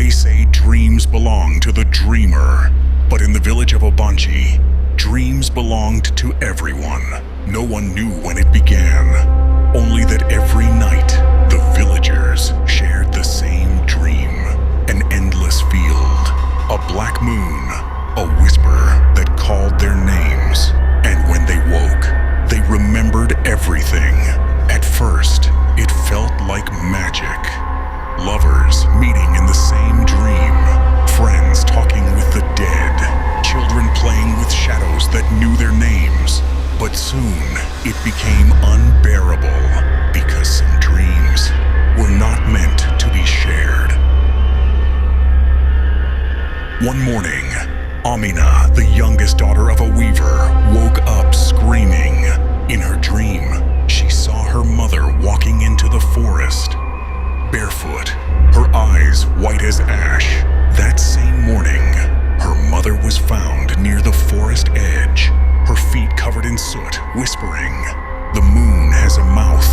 They say dreams belong to the dreamer, but in the village of Obanchi, dreams belonged to everyone. No one knew when it began, only that every night the villagers shared the same dream. An endless field, a black moon, a whisper that called their names. And when they woke, they remembered everything. At first, it felt like magic. Lovers meeting in the same dream, friends talking with the dead, children playing with shadows that knew their names. But soon, it became unbearable because some dreams were not meant to be shared. One morning, Amina, the youngest daughter of a weaver, woke up screaming. In her dream, she saw her mother walking into the forest, barefoot, her eyes white as ash. That same morning, her mother was found near the forest edge, her feet covered in soot, whispering, "The moon has a mouth."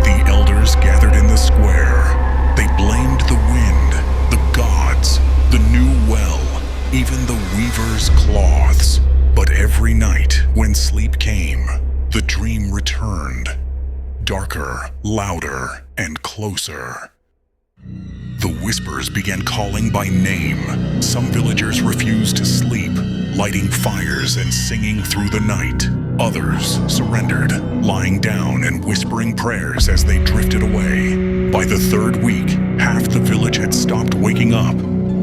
The elders gathered in the square. They blamed the wind, the gods, the new well, even the weaver's cloths. But every night, when sleep came, the dream returned, darker, louder, and closer. The whispers began calling by name. Some villagers refused to sleep, lighting fires and singing through the night. Others surrendered, lying down and whispering prayers as they drifted away. By the third week, half the village had stopped waking up.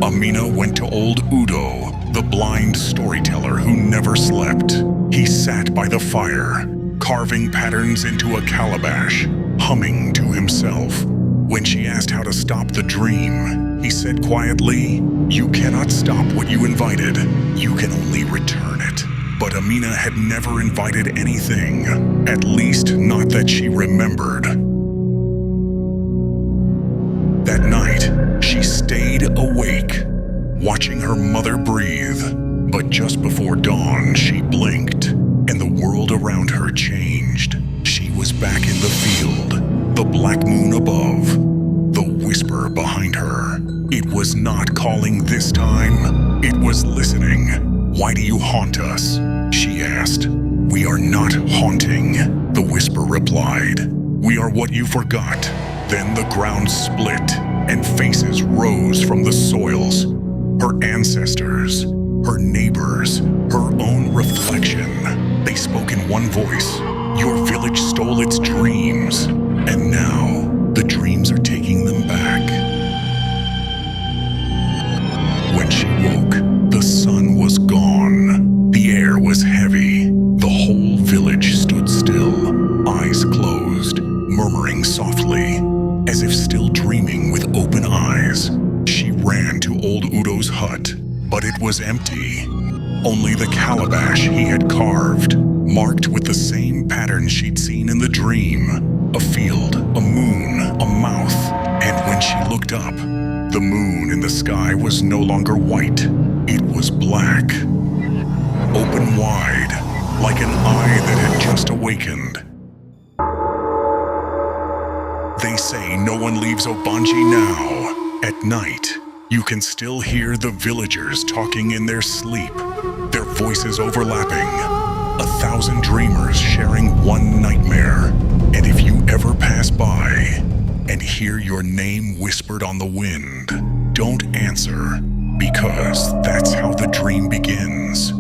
Amina went to old Udo, the blind storyteller who never slept. He sat by the fire, carving patterns into a calabash, humming to himself. When she asked how to stop the dream, he said quietly, "You cannot stop what you invited. You can only return it." But Amina had never invited anything, at least not that she remembered. That night, she stayed awake, watching her mother breathe. But just before dawn, she blinked, and the world around her changed. She was back in the field, the black moon above, the whisper behind her. It was not calling this time, it was listening. "Why do you haunt us?" she asked. "We are not haunting," the whisper replied. "We are what you forgot." Then the ground split, and faces rose from the soils. Her ancestors, her neighbors, her own reflection. They spoke in one voice. "Your village stole its dreams, and now the dreams are taking them back." When she woke, the sun was gone. The air was heavy. The whole village stood still, eyes closed, murmuring softly, as if still dreaming with open eyes. She ran to old Udo's hut, but it was empty. Only the calabash he had carved, marked with the same pattern she'd seen in the dream. A field, a moon, a mouth, and when she looked up, the moon in the sky was no longer white. It was black, open wide, like an eye that had just awakened. They say no one leaves Obanji now. At night, you can still hear the villagers talking in their sleep, their voices overlapping. 1,000 dreamers sharing one nightmare. And if you ever pass by and hear your name whispered on the wind, don't answer, because that's how the dream begins.